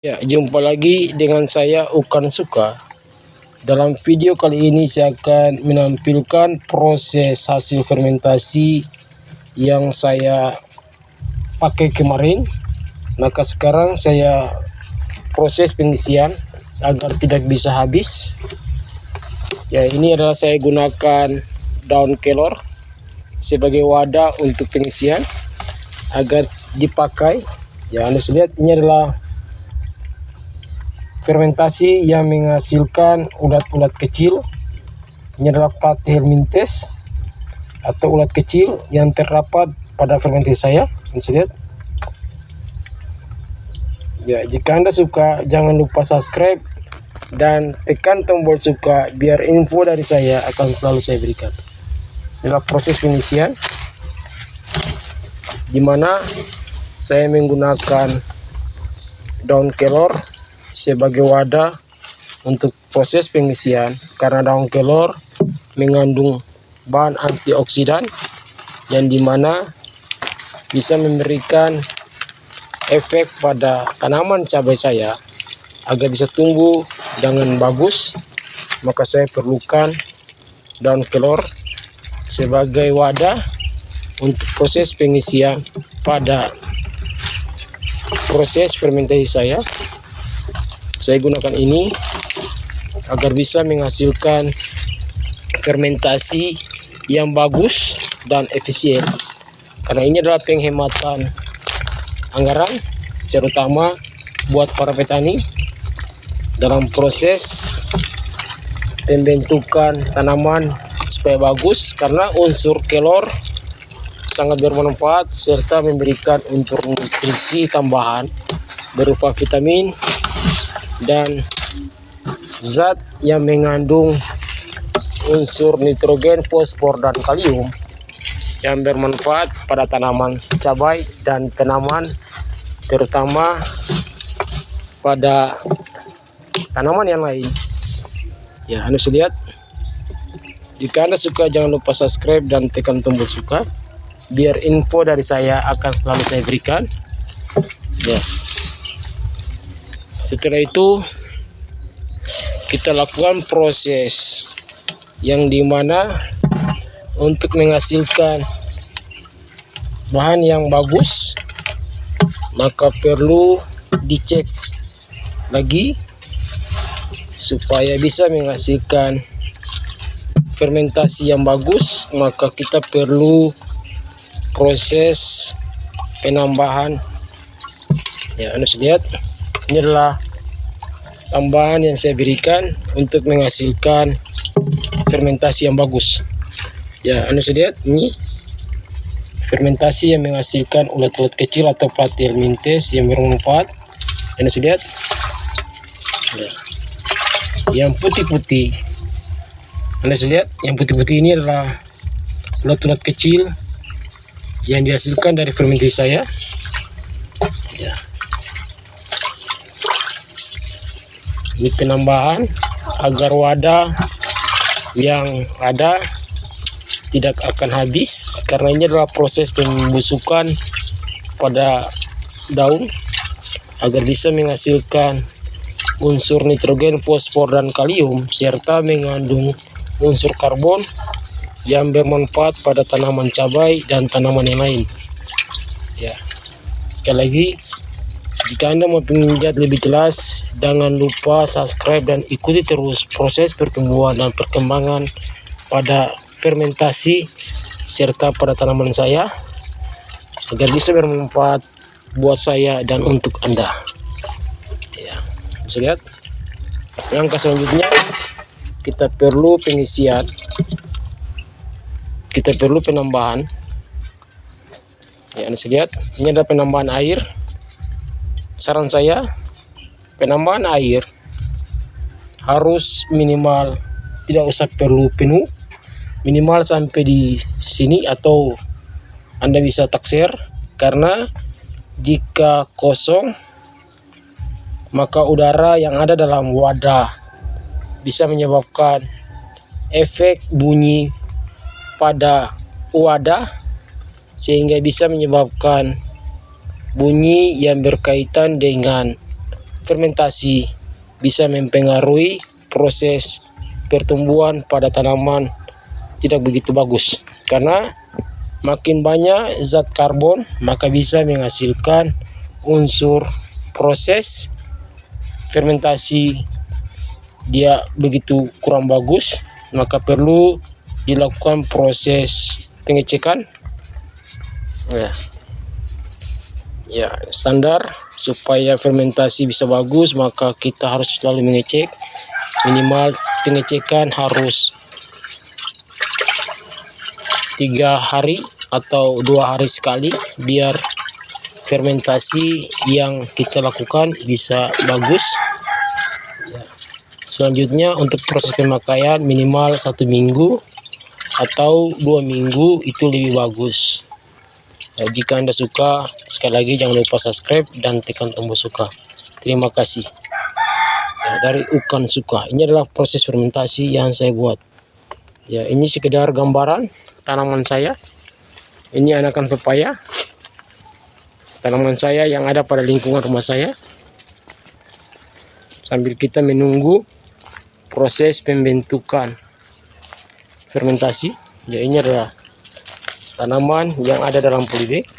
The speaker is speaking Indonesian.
Ya, jumpa lagi dengan saya Ukan Suka. Dalam video kali ini saya akan menampilkan proses hasil fermentasi yang saya pakai kemarin. Maka sekarang saya proses pengisian agar tidak bisa habis. Ya, ini adalah saya gunakan daun kelor sebagai wadah untuk pengisian agar dipakai. Ya, Anda lihat ini adalah fermentasi yang menghasilkan ulat-ulat kecil. Ini adalah Platyhelminthes atau ulat kecil yang terdapat pada fermentasi saya. Bisa lihat. Ya, jika Anda suka, jangan lupa subscribe dan tekan tombol suka biar info dari saya akan selalu saya berikan. Inilah proses pengisian, di mana saya menggunakan daun kelor sebagai wadah untuk proses pengisian, karena daun kelor mengandung bahan antioksidan yang dimana bisa memberikan efek pada tanaman cabai saya agar bisa tumbuh dengan bagus. Maka saya perlukan daun kelor sebagai wadah untuk proses pengisian pada proses fermentasi saya. Saya gunakan ini agar bisa menghasilkan fermentasi yang bagus dan efisien, karena ini adalah penghematan anggaran, terutama buat para petani dalam proses pembentukan tanaman supaya bagus, karena unsur kelor sangat bermanfaat serta memberikan unsur nutrisi tambahan berupa vitamin dan zat yang mengandung unsur nitrogen, fosfor, dan kalium yang bermanfaat pada tanaman cabai dan tanaman, terutama pada tanaman yang lain. Ya, Anda bisa lihat. Jika Anda suka, jangan lupa subscribe dan tekan tombol suka biar info dari saya akan selalu saya berikan. Ya. Setelah itu kita lakukan proses yang dimana untuk menghasilkan bahan yang bagus, maka perlu dicek lagi supaya bisa menghasilkan fermentasi yang bagus. Maka kita perlu proses penambahan. Ya, Anda lihat. Ini adalah tambahan yang saya berikan untuk menghasilkan fermentasi yang bagus. Ya, Anda bisa lihat, ini fermentasi yang menghasilkan ulat-ulat kecil atau Platyhelminthes yang bermanfaat. Anda bisa lihat. Ya. Yang putih-putih, Anda bisa lihat, yang putih-putih ini adalah ulat-ulat kecil yang dihasilkan dari fermentasi saya. Ya. Ini penambahan agar wadah yang ada tidak akan habis, karena ini adalah proses pembusukan pada daun agar bisa menghasilkan unsur nitrogen, fosfor, dan kalium serta mengandung unsur karbon yang bermanfaat pada tanaman cabai dan tanaman yang lain. Ya, sekali lagi, jika Anda mau menginjak lebih jelas, jangan lupa subscribe dan ikuti terus proses pertumbuhan dan perkembangan pada fermentasi serta pada tanaman saya agar bisa bermanfaat buat saya dan untuk Anda. Ya, bisa lihat. Langkah selanjutnya kita perlu pengisian, kita perlu penambahan. Ya, Anda lihat, ini ada penambahan air. Saran saya, penambahan air harus minimal, tidak usah perlu penuh, minimal sampai di sini atau Anda bisa taksir, karena jika kosong maka udara yang ada dalam wadah bisa menyebabkan efek bunyi pada wadah sehingga bisa menyebabkan bunyi yang berkaitan dengan fermentasi bisa mempengaruhi proses pertumbuhan pada tanaman tidak begitu bagus, karena makin banyak zat karbon maka bisa menghasilkan unsur proses fermentasi dia begitu kurang bagus, maka perlu dilakukan proses pengecekan ya standar. Supaya fermentasi bisa bagus, maka kita harus selalu mengecek. Minimal pengecekan harus 3 hari atau 2 hari sekali, biar fermentasi yang kita lakukan bisa bagus. Selanjutnya untuk proses pemakaian minimal 1 minggu atau 2 minggu itu lebih bagus. Jika Anda suka, sekali lagi jangan lupa subscribe dan tekan tombol suka. Terima kasih. Dari Ukan Suka, ini adalah proses fermentasi yang saya buat. Ya, ini sekedar gambaran tanaman saya. Ini anakan pepaya, tanaman saya yang ada pada lingkungan rumah saya. Sambil kita menunggu proses pembentukan fermentasi. Ya, ini adalah tanaman yang ada dalam polybag.